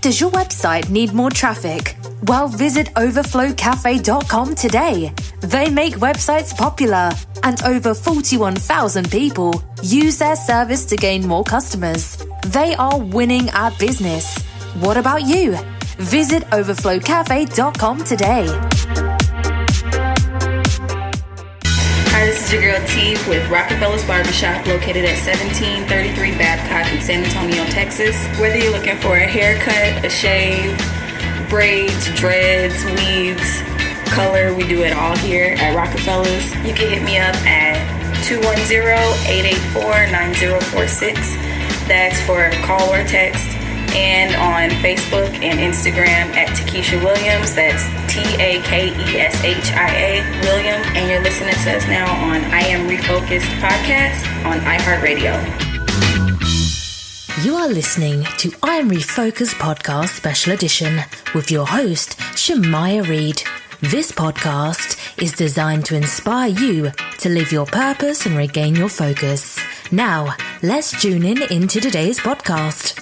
Does your website need more traffic? Well, visit overflowcafe.com today. They make websites popular, and over 41,000 people use their service to gain more customers. They are winning at business. What about you? Visit overflowcafe.com today. Hi, this is your girl T with Rockafellas Barbershop, located at 1733 Babcock in San Antonio, Texas. Whether you're looking for a haircut, a shave, braids, dreads, weaves, color, we do it all here at Rockafellas. You can hit me up at 210-884-9046. That's for call or text. And on Facebook and Instagram at Takesha Williams. That's TAKESHIA Williams. And you're listening to us now on I Am Refocused podcast on iHeartradio. You are listening to I Am Refocused podcast special edition with your host, Shemaya Reed. This podcast is designed to inspire you to live your purpose and regain your focus. Now, let's tune into today's podcast.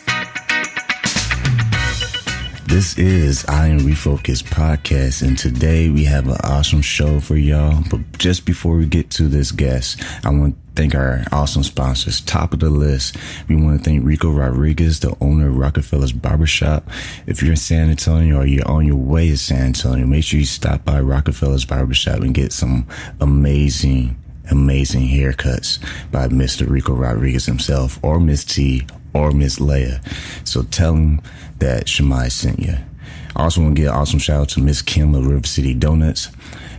This is I Am Refocused podcast, and today we have an awesome show for y'all. But just before we get to this guest, I want to thank our awesome sponsors. Top of the list, we want to thank Rico Rodriguez, the owner of Rockafellas Barbershop. If you're in San Antonio or you're on your way to San Antonio, make sure you stop by Rockafellas Barbershop and get some amazing haircuts by Mr. Rico Rodriguez himself, or Miss T, or Miss Leia. So tell him that Shemai sent you. I also want to give an awesome shout out to Miss Kim of River City Donuts.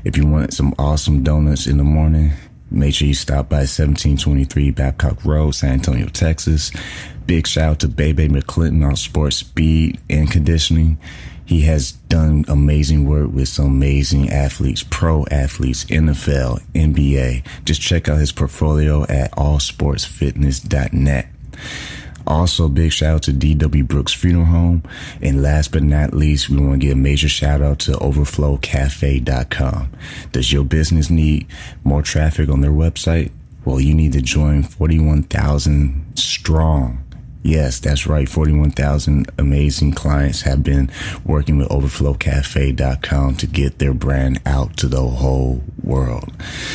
If you want some awesome donuts in the morning, make sure you stop by 1723 Babcock Rd, San Antonio, Texas. Big shout out to McClinton on sports speed and conditioning. He has done amazing work with some amazing athletes, pro athletes, NFL, NBA. Just check out his portfolio at allsportsfitness.net. Also, big shout out to D.W. Brooks Funeral Home. And last but not least, we want to give a major shout out to overflowcafe.com. Does your business need more traffic on their website? Well, you need to join 41,000 strong. Yes, that's right. 41,000 amazing clients have been working with overflowcafe.com to get their brand out to the whole world.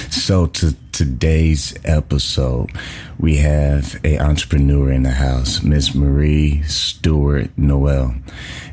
So to today's episode, we have an entrepreneur in the house, Miss Marie Stuart Noel.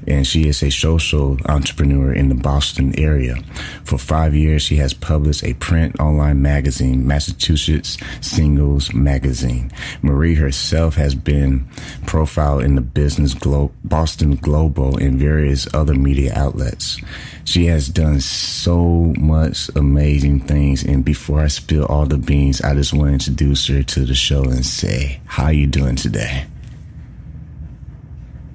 And she is a social entrepreneur in the Boston area. For 5 years, she has published a print online magazine, Massachusetts Singles Magazine. Marie herself has been profiled in the business Boston Global and various other media outlets. She has done so much amazing things. And before I spill all the beans, I just want to introduce her to the show and say, how you doing today?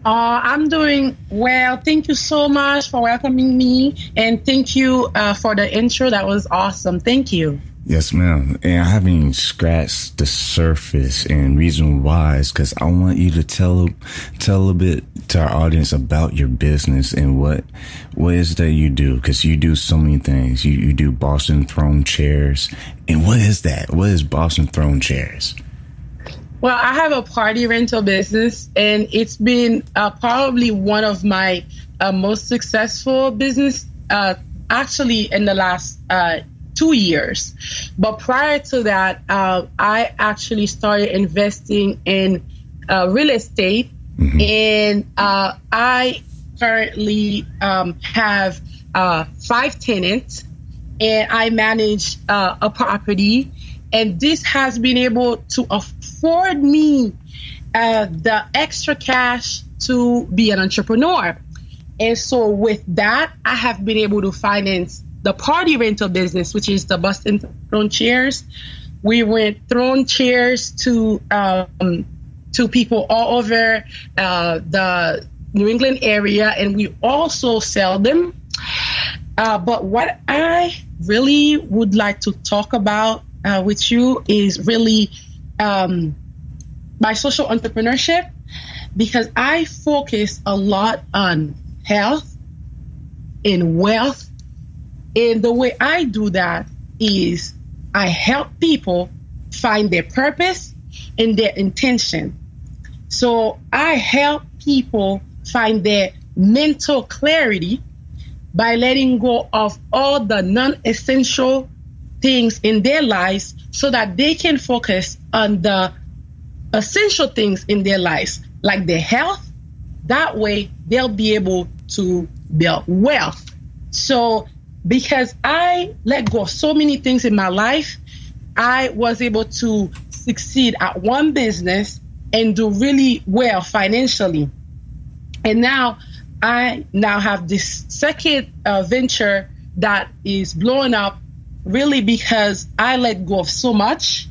I'm doing well. Thank you so much for welcoming me. And thank you for the intro. That was awesome. Thank you. Yes, ma'am. And I haven't even scratched the surface, and reason why is because I want you to tell a bit to our audience about your business and what is that you do, because you do so many things. You do Boston Throne Chairs. And what is that? What is Boston Throne Chairs? Well, I have a party rental business, and it's been probably one of my most successful business actually in the last 2 years. But prior to that, I actually started investing in real estate. Mm-hmm. And I currently have 5 tenants, and I manage a property. And this has been able to afford me the extra cash to be an entrepreneur. And so with that, I have been able to finance the party rental business, which is the Boston Throne Chairs. We rent throne chairs to people all over the New England area, and we also sell them. But what I really would like to talk about with you is really my social entrepreneurship, because I focus a lot on health and wealth. And the way I do that is I help people find their purpose and their intention. So I help people find their mental clarity by letting go of all the non-essential things in their lives so that they can focus on the essential things in their lives, like their health. That way, they'll be able to build wealth. So, because I let go of so many things in my life, I was able to succeed at one business and do really well financially. And now I have this second venture that is blowing up really because I let go of so much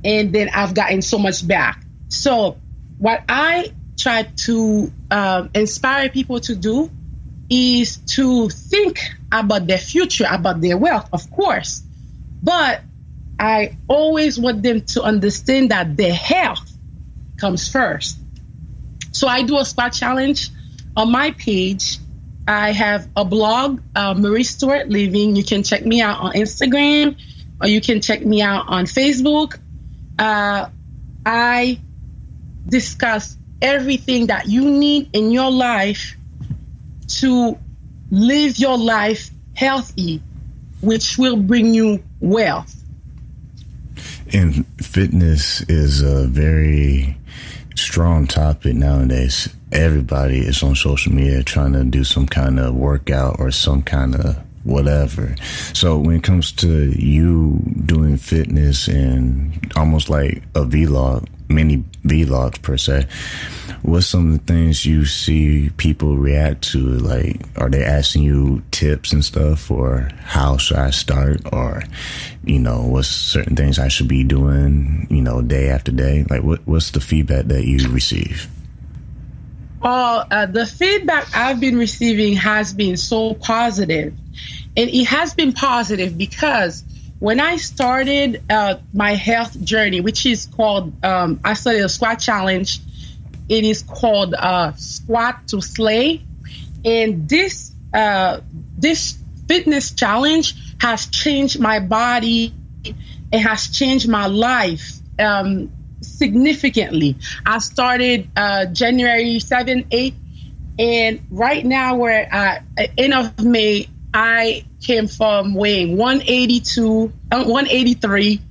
and then I've gotten so much back. So what I try to inspire people to do is to think about their future, about their wealth, of course. But I always want them to understand that their health comes first. So I do a squat challenge on my page. I have a blog, Marie Stuart Living. You can check me out on Instagram or you can check me out on Facebook. I discuss everything that you need in your life to live your life healthy, which will bring you wealth. And fitness is a very strong topic nowadays. Everybody is on social media trying to do some kind of workout or some kind of whatever. So when it comes to you doing fitness and almost like a vlog, mini vlogs per se, what's some of the things you see people react to? Like, are they asking you tips and stuff, or how should I start, or, you know, what's certain things I should be doing, you know, day after day? Like, what's the feedback that you receive? The feedback I've been receiving has been so positive. And it has been positive because when I started my health journey, which is called, I started a squat challenge. It is called Squat to Slay. And this fitness challenge has changed my body. It has changed my life significantly. I started January 7th, 8th. And right now we're at end of May. I came from weighing 183,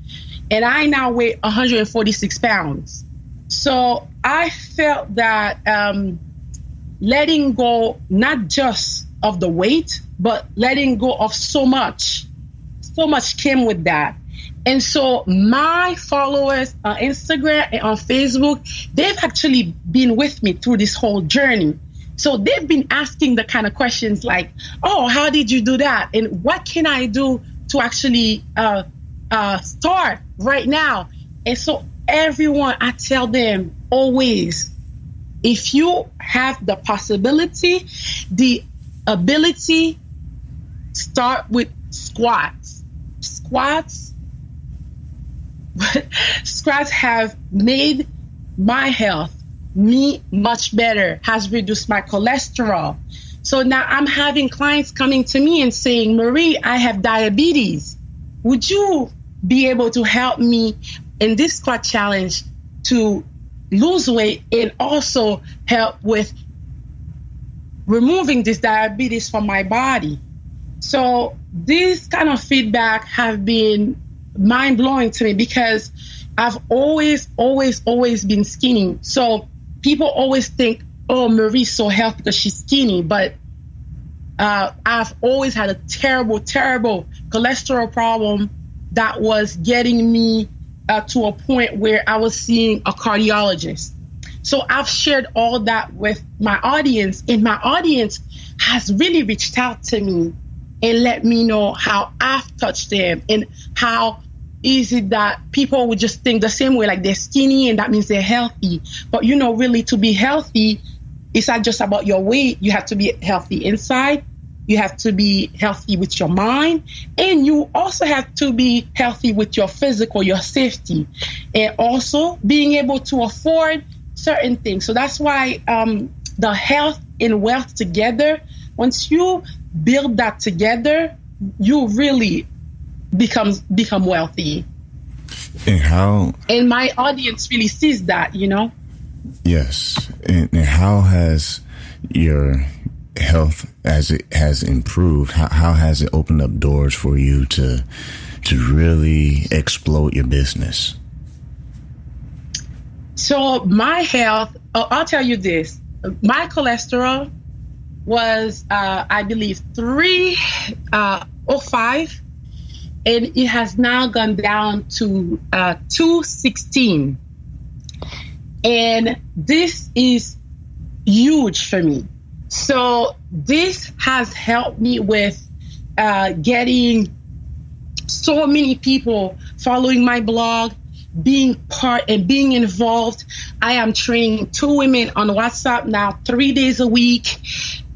and I now weigh 146 pounds. So I felt that letting go not just of the weight, but letting go of so much came with that. And so my followers on Instagram and on Facebook, they've actually been with me through this whole journey. So they've been asking the kind of questions like, oh, how did you do that? And what can I do to actually start right now? And so everyone, I tell them always, if you have the possibility, the ability, start with squats. Squats have made my health, me, much better, has reduced my cholesterol. So now I'm having clients coming to me and saying, Marie, I have diabetes. Would you be able to help me in this squat challenge to lose weight and also help with removing this diabetes from my body? So this kind of feedback have been mind-blowing to me because I've always been skinny. So people always think, oh, Marie's so healthy because she's skinny. But I've always had a terrible cholesterol problem that was getting me to a point where I was seeing a cardiologist. So I've shared all that with my audience, and my audience has really reached out to me and let me know how I've touched them and how is it that people would just think the same way, like they're skinny and that means they're healthy. But, you know, really to be healthy, it's not just about your weight. You have to be healthy inside. You have to be healthy with your mind. And you also have to be healthy with your physical, your safety, and also being able to afford certain things. So that's why the health and wealth together, once you build that together, you really become wealthy. And my audience really sees that, you know? Yes. And how has your health as it has improved, how has it opened up doors for you to really explode your business? So my health, I'll tell you this. My cholesterol was, I believe, 305, and it has now gone down to 216. And this is huge for me. So this has helped me with getting so many people following my blog, being part and being involved. I am training 2 women on WhatsApp now 3 days a week.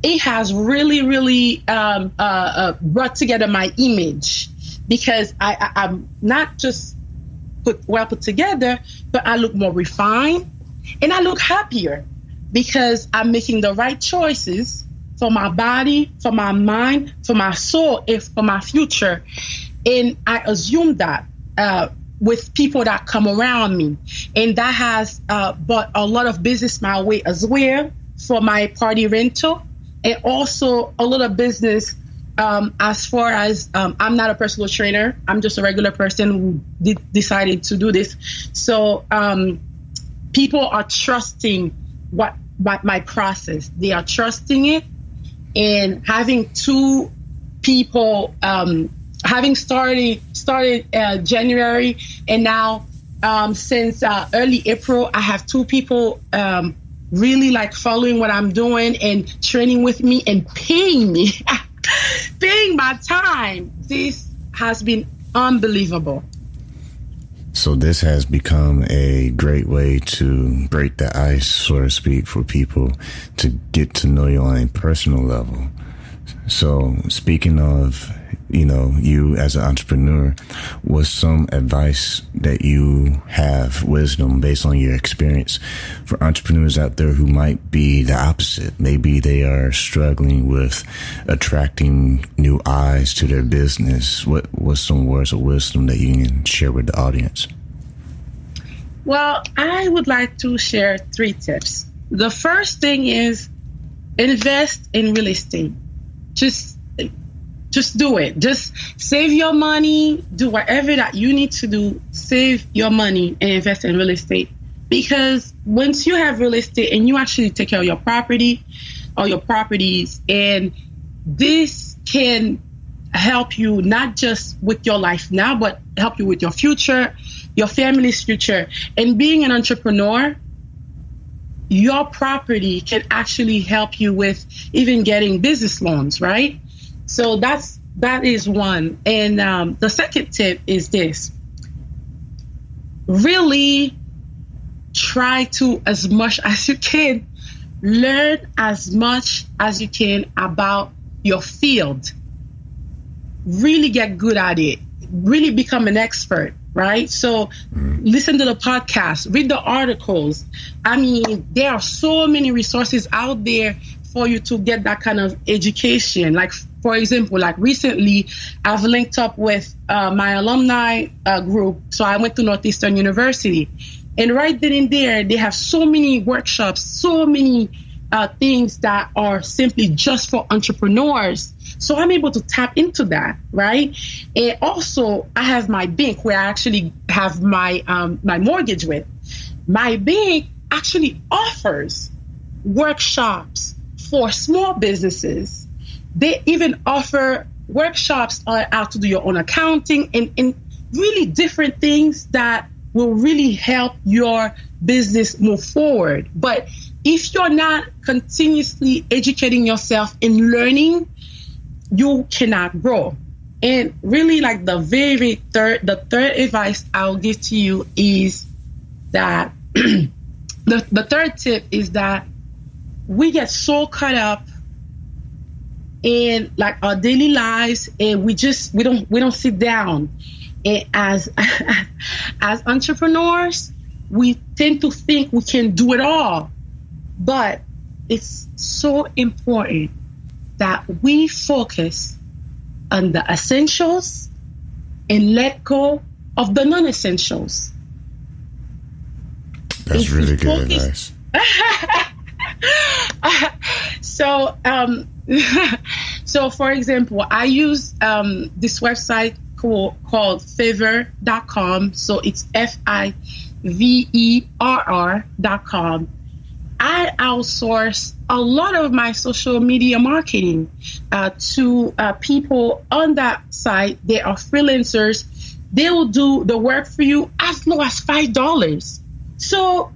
It has really brought together my image, because I'm not just put together, but I look more refined and I look happier, because I'm making the right choices for my body, for my mind, for my soul, and for my future. And I assume that with people that come around me. And that has brought a lot of business my way as well for my party rental, and also a lot of business as far as I'm not a personal trainer. I'm just a regular person who decided to do this. So people are trusting what my process. They are trusting it. And having 2 people, having started January, and now since early April, I have 2 people really like following what I'm doing and training with me and paying me, paying my time. This has been unbelievable. So this has become a great way to break the ice, so to speak, for people to get to know you on a personal level. So speaking of, you as an entrepreneur, what's some advice that you have, wisdom based on your experience, for entrepreneurs out there who might be the opposite? Maybe they are struggling with attracting new eyes to their business. What's some words of wisdom that you can share with the audience? Well, I would like to share 3 tips. The first thing is invest in real estate. Just do it. Just save your money, do whatever that you need to do, save your money and invest in real estate. Because once you have real estate and you actually take care of your property or your properties, and this can help you not just with your life now, but help you with your future, your family's future. And being an entrepreneur, your property can actually help you with even getting business loans, right? So that is one. And the second tip is this. Really try to, as much as you can, learn as much as you can about your field. Really get good at it. Really become an expert, right? So listen to the podcast, read the articles. I mean, there are so many resources out there for you to get that kind of education. Like, for example, like recently, I've linked up with my alumni group. So I went to Northeastern University. And right then and there, they have so many workshops, so many things that are simply just for entrepreneurs. So I'm able to tap into that, right? And also, I have my bank where I actually have my my mortgage with. My bank actually offers workshops for small businesses. They even offer workshops on how to do your own accounting and really different things that will really help your business move forward. But if you're not continuously educating yourself and learning, you cannot grow. And really, like the third advice I'll give to you is that the third tip is that we get so caught up in like our daily lives, and we don't sit down. And as entrepreneurs, we tend to think we can do it all. But it's so important that we focus on the essentials and let go of the non-essentials. That's really good advice. So, so for example, I use this website called Fiverr.com. So it's FIVERR.com. I outsource a lot of my social media marketing to people on that site. They are freelancers. They will do the work for you as low as $5. So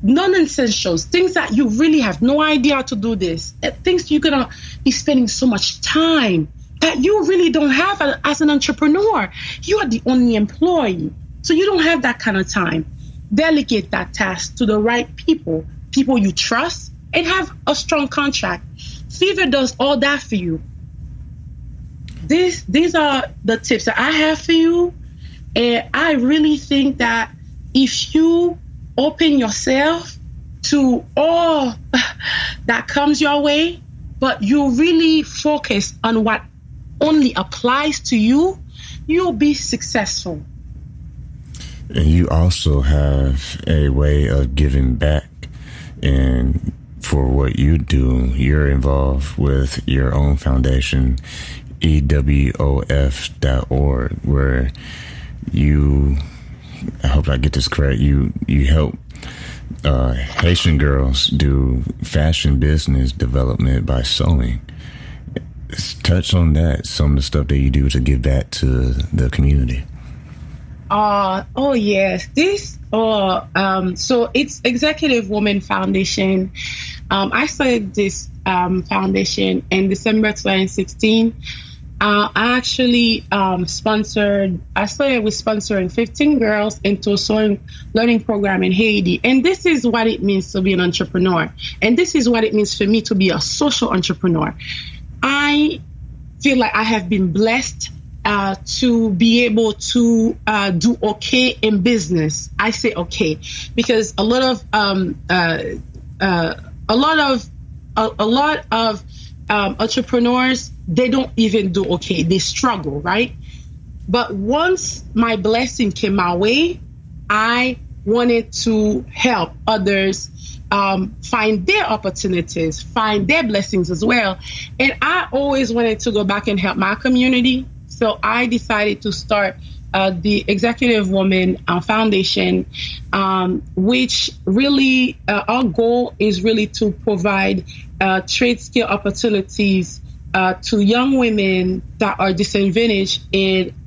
non-essentials, things that you really have no idea how to do this, things you're going to be spending so much time that you really don't have as an entrepreneur. You are the only employee. So you don't have that kind of time. Delegate that task to the right people you trust, and have a strong contract. Fiverr does all that for you. These are the tips that I have for you. And I really think that if you open yourself to all that comes your way, but you really focus on what only applies to you, you'll be successful. And you also have a way of giving back. And for what you do, you're involved with your own foundation, EWOF.org, where you, I hope I get this correct, you help Haitian girls do fashion business development by sewing. Touch on that, some of the stuff that you do to give back to the community. Oh yes, so it's Executive Woman Foundation. I started this foundation in December 2016. I actually I started with sponsoring 15 girls into a sewing learning program in Haiti. And this is what it means to be an entrepreneur. And this is what it means for me to be a social entrepreneur. I feel like I have been blessed to be able to do okay in business. I say okay because a lot of entrepreneurs, they don't even do okay. They struggle, right? But once my blessing came my way, I wanted to help others find their opportunities, find their blessings as well. And I always wanted to go back and help my community. So I decided to start the Executive Woman Foundation, which really our goal is really to provide trade skill opportunities to young women that are disadvantaged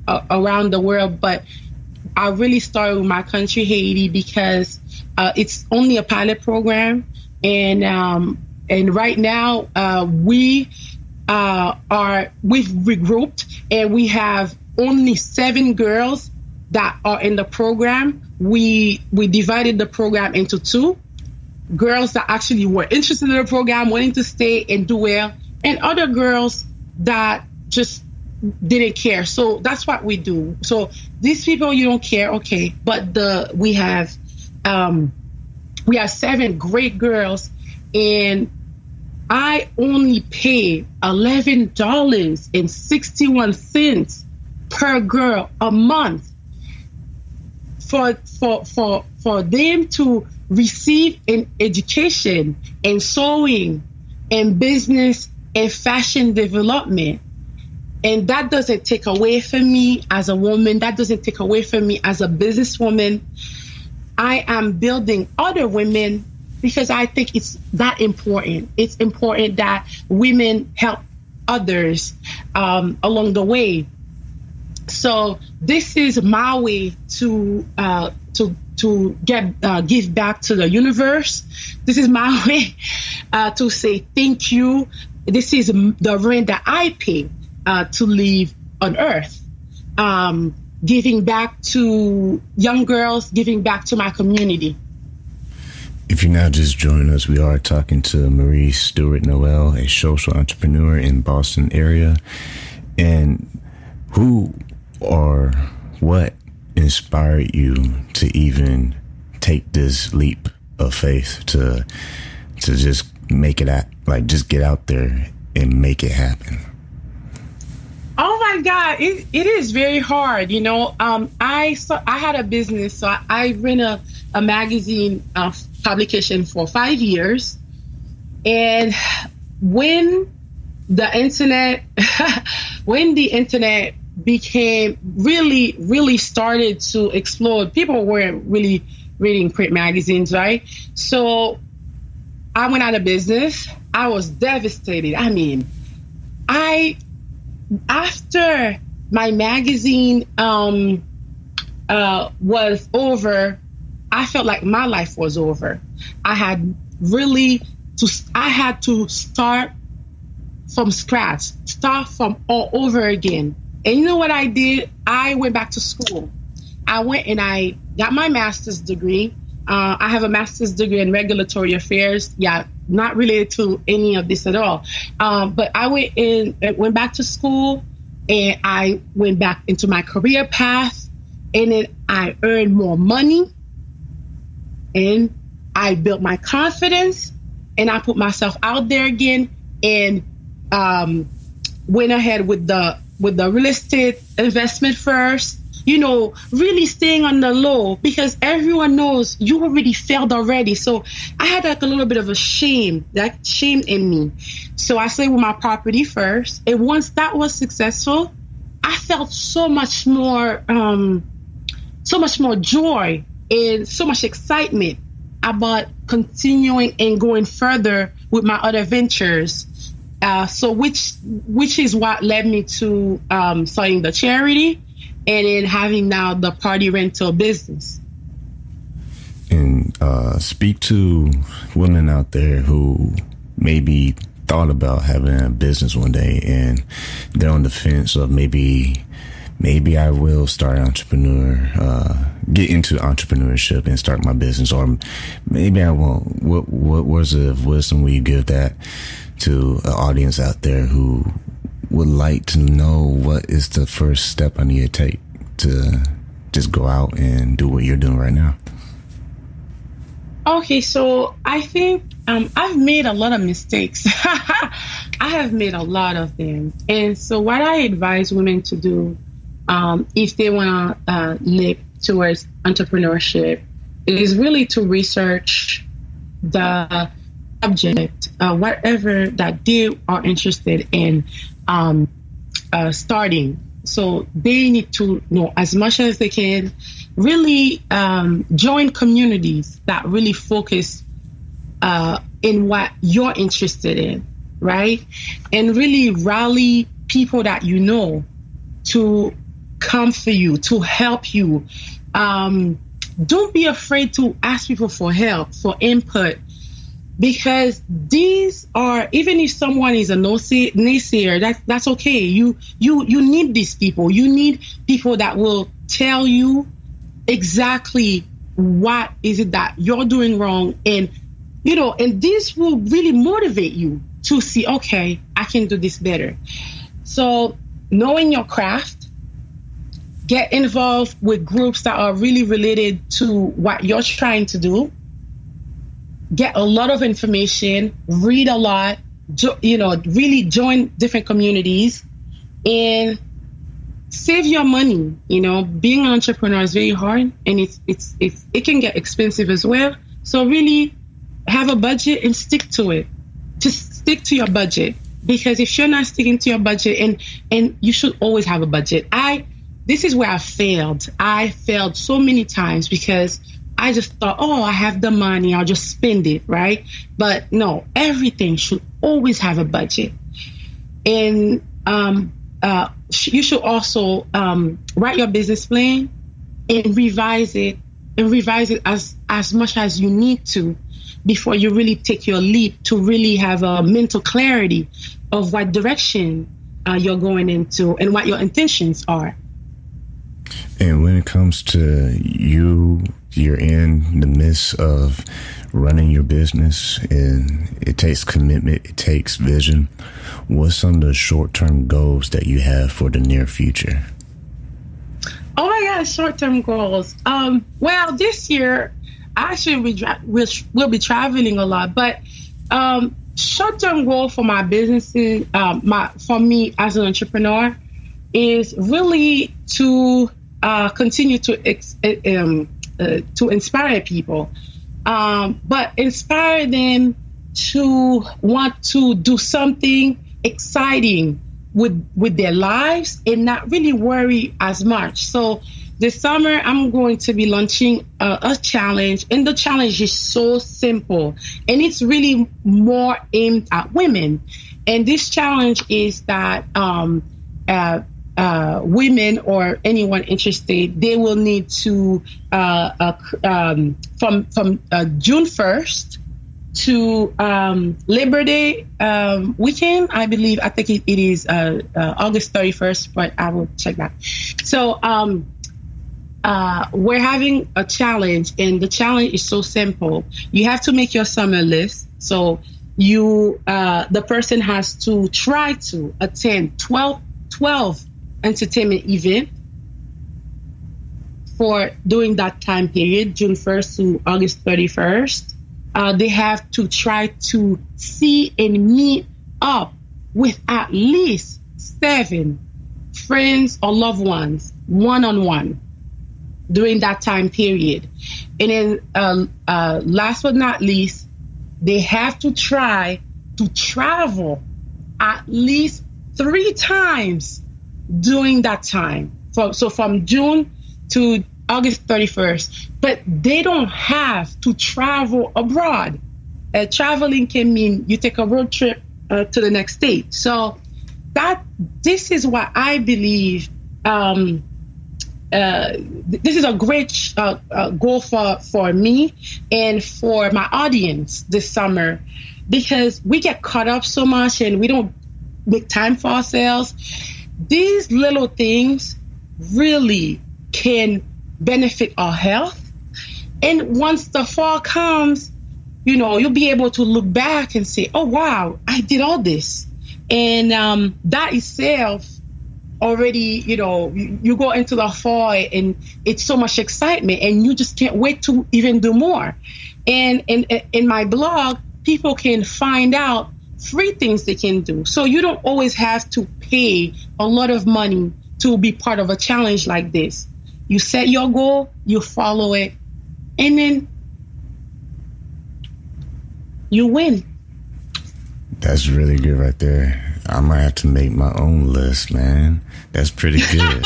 around the world. But I really started with my country, Haiti, because it's only a pilot program, and right now we've regrouped, and we have only 7 girls that are in the program. We divided the program into 2. Girls that actually were interested in the program, wanting to stay and do well, and other girls that just didn't care. So that's what we do. So these people, you don't care, okay. But we have 7 great girls, and I only pay $11.61 per girl a month for them to receive an education in sewing and business and fashion development. And that doesn't take away from me as a woman. That doesn't take away from me as a businesswoman. I am building other women because I think it's that important. It's important that women help others along the way. So this is my way to give back to the universe. This is my way to say thank you. This is the rent that I pay to live on Earth. Giving back to young girls, giving back to my community. If you're now just joining us, we are talking to Marie Stuart Noel, a social entrepreneur in Boston area. And who or what inspired you to even take this leap of faith to just make it just get out there and make it happen? Oh my God, it is very hard. You know, I had a business, so I ran a magazine publication for 5 years, and when the internet, became really started to explode, people weren't really reading print magazines, right? So I went out of business. I was devastated. I mean, after my magazine was over, I felt like my life was over. I had to start from scratch, start from all over again. And you know what I did? I went back to school. I went and I got my master's degree. I have a master's degree in regulatory affairs. Yeah, not related to any of this at all. But I went back to school, and I went back into my career path, and then I earned more money, and I built my confidence, and I put myself out there again, and went ahead with the real estate investment first. You know, really staying on the low, because everyone knows you already failed already. So I had like a little bit of a shame in me. So I stayed with my property first. And once that was successful, I felt so much more joy and so much excitement about continuing and going further with my other ventures. So which is what led me to starting the charity, and then having now the party rental business. And speak to women out there who maybe thought about having a business one day, and they're on the fence of maybe I will start get into entrepreneurship and start my business, or maybe I won't. What words of wisdom will you give that to an audience out there who would like to know what is the first step I need to take to just go out and do what you're doing right now? Okay, so I think I've made a lot of mistakes. I have made a lot of them. And so what I advise women to do if they want to look towards entrepreneurship is really to research the subject, whatever that they are interested in starting. So they need to know as much as they can, really join communities that really focus in what you're interested in, right? And really rally people that you know to come for you, to help you. Don't be afraid to ask people for help, for input, because these are, even if someone is a naysayer, that's okay. You need these people. You need people that will tell you exactly what is it that you're doing wrong, and and this will really motivate you to see, okay, I can do this better. So knowing your craft, get involved with groups that are really related to what you're trying to do. Get a lot of information, read a lot, really join different communities, and save your money. Being an entrepreneur is very hard, and it can get expensive as well. So really have a budget and stick to it. Just stick to your budget, because if you're not sticking to your budget, and you should always have a budget. This is where I failed. I failed so many times because I just thought, I have the money, I'll just spend it, right? But no, everything should always have a budget. And you should also write your business plan and revise it as much as you need to before you really take your leap, to really have a mental clarity of what direction you're going into and what your intentions are. And when it comes to you're in the midst of running your business, and it takes commitment, it takes vision. What's some of the short-term goals that you have for the near future? Oh my gosh, short-term goals. Well, this year, actually, we'll be traveling a lot, but short-term goal for my businesses, for me as an entrepreneur, is really to continue to inspire people, but inspire them to want to do something exciting with their lives and not really worry as much. So this summer, I'm going to be launching a challenge, and the challenge is so simple, and it's really more aimed at women. And this challenge is that women or anyone interested, they will need to from June 1st to Labor Day weekend, I believe. I think it is August 31st, but I will check that. So we're having a challenge, and the challenge is so simple. You have to make your summer list. So the person has to try to attend 12 entertainment event during that time period, June 1st to August 31st. They have to try to see and meet up with at least 7 friends or loved ones, one-on-one, during that time period. And then last but not least, they have to try to travel at least 3 times during that time. So from June to August 31st. But they don't have to travel abroad. Traveling can mean you take a road trip to the next state. So this is what I believe. This is a great goal for me and for my audience this summer, because we get caught up so much and we don't make time for ourselves. These little things really can benefit our health. And once the fall comes, you'll be able to look back and say, oh, wow, I did all this. And that itself already, you go into the fall and it's so much excitement and you just can't wait to even do more. And in my blog, people can find out free things they can do. So you don't always have to pay a lot of money to be part of a challenge like this. You set your goal, you follow it, and then you win. That's really good right there. I might have to make my own list, man. That's pretty good.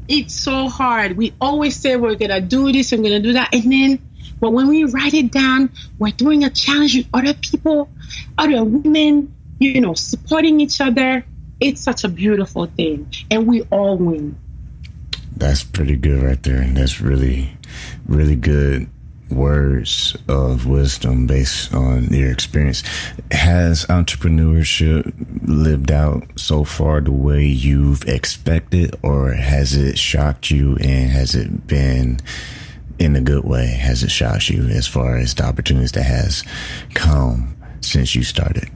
It's so hard. We always say we're going to do this and we're going to do that. And then, but when we write it down, we're doing a challenge with other people, other women, supporting each other. It's such a beautiful thing. And we all win. That's pretty good right there. And that's really, really good words of wisdom based on your experience. Has entrepreneurship lived out so far the way you've expected, or has it shocked you, and has it been in a good way? Has it shocked you as far as the opportunities that has come since you started?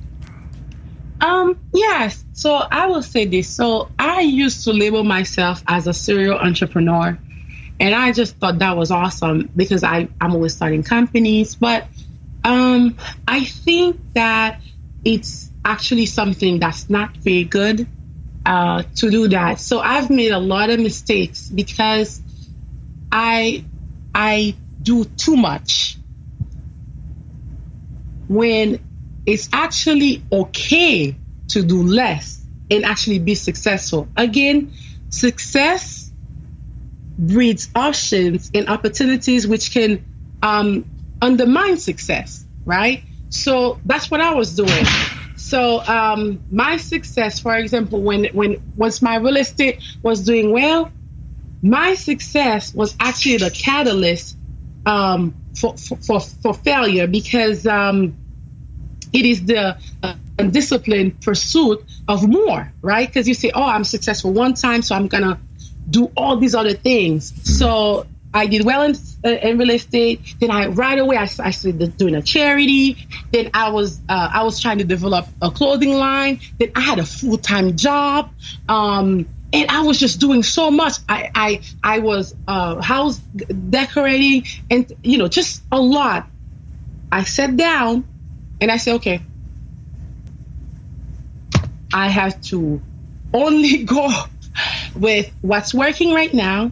Yes. So I will say this. So I used to label myself as a serial entrepreneur. And I just thought that was awesome because I'm always starting companies. But I think that it's actually something that's not very good to do that. So I've made a lot of mistakes because I do too much when it's actually okay to do less and actually be successful. Again, success breeds options and opportunities which can undermine success, right? So that's what I was doing. So my success, for example, once my real estate was doing well, my success was actually the catalyst for failure, because it is the undisciplined pursuit of more, right? Because you say, oh, I'm successful one time, so I'm gonna do all these other things. So I did well in real estate. Then right away I started doing a charity. Then I was trying to develop a clothing line. Then I had a full-time job, and I was just doing so much. I was house decorating, and just a lot. I sat down and I said, okay, I have to only go with what's working right now,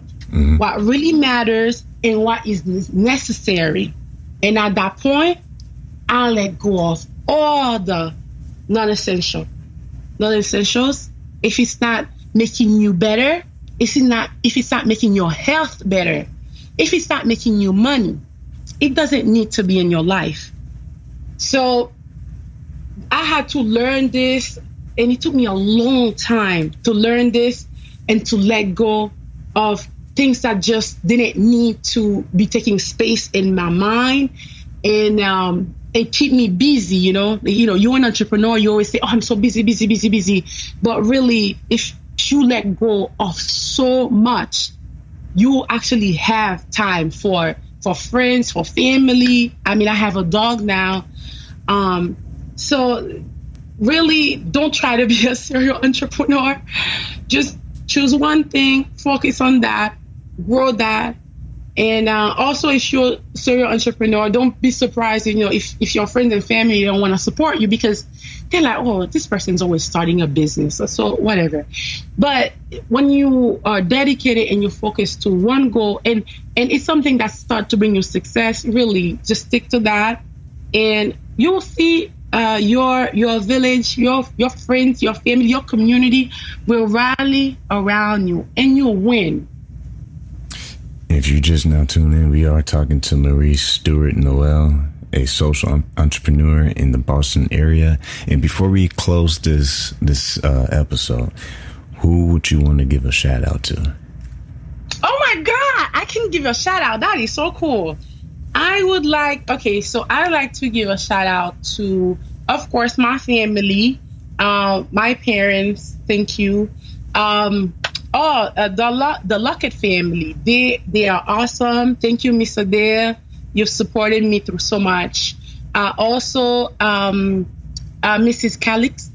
what really matters, and what is necessary. And at that point, I let go of all the non-essentials. If it's not making you better, if it's not making your health better, if it's not making you money, it doesn't need to be in your life. So I had to learn this, and it took me a long time to learn this and to let go of things that just didn't need to be taking space in my mind and keep me busy. You're an entrepreneur. You always say, "Oh, I'm so busy," but really, if you let go of so much, you actually have time for friends, for family. I mean, I have a dog now. So really don't try to be a serial entrepreneur. Just choose one thing, focus on that, grow that. And also, if you're a serial entrepreneur, don't be surprised, if your friends and family don't want to support you, because they're like, "Oh, this person's always starting a business," so whatever. But when you are dedicated and you focus to one goal, and it's something that starts to bring you success, really just stick to that, and you'll see your village, your friends, your family, your community will rally around you, and you'll win. If you just now tune in, we are talking to Maurice Stuart Noel, a social entrepreneur in the Boston area. And before we close this episode, who would you want to give a shout out to? Oh my God, I can give a shout out. That is so cool. I'd like to give a shout out to, of course, my family, my parents. Thank you. The Lockett family. They are awesome. Thank you, Miss Adair. You've supported me through so much. Also, Mrs. Calix.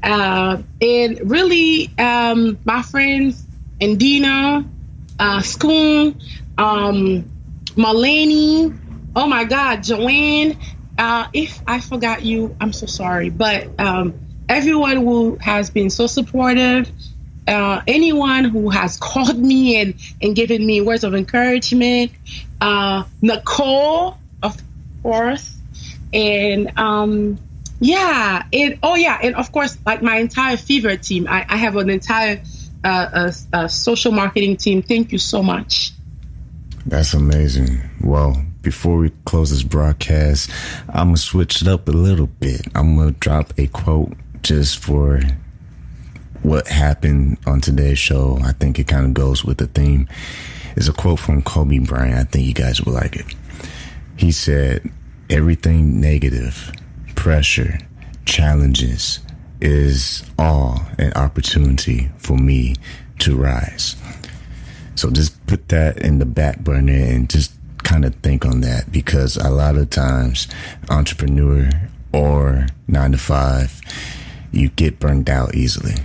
And really, my friends, Andina, Schoon, Malani, oh my God, Joanne. If I forgot you, I'm so sorry. But everyone who has been so supportive, anyone who has called me and given me words of encouragement, Nicole, of course, and and of course, like my entire Fever team. I have an entire social marketing team. Thank you so much. That's amazing. Well, before we close this broadcast, I'm going to switch it up a little bit. I'm going to drop a quote just for what happened on today's show. I think it kind of goes with the theme. It's a quote from Kobe Bryant. I think you guys will like it. He said, "Everything negative, pressure, challenges is all an opportunity for me to rise." So just put that in the back burner and just kind of think on that, because a lot of times, entrepreneur or 9 to 5, you get burned out easily.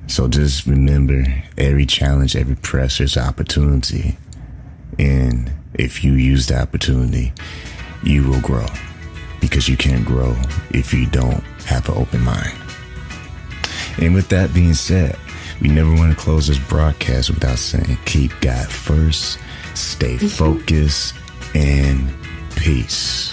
So just remember, every challenge, every pressure is an opportunity. And if you use the opportunity, you will grow, because you can't grow if you don't have an open mind. And with that being said, we never want to close this broadcast without saying, keep God first, stay focused, and peace.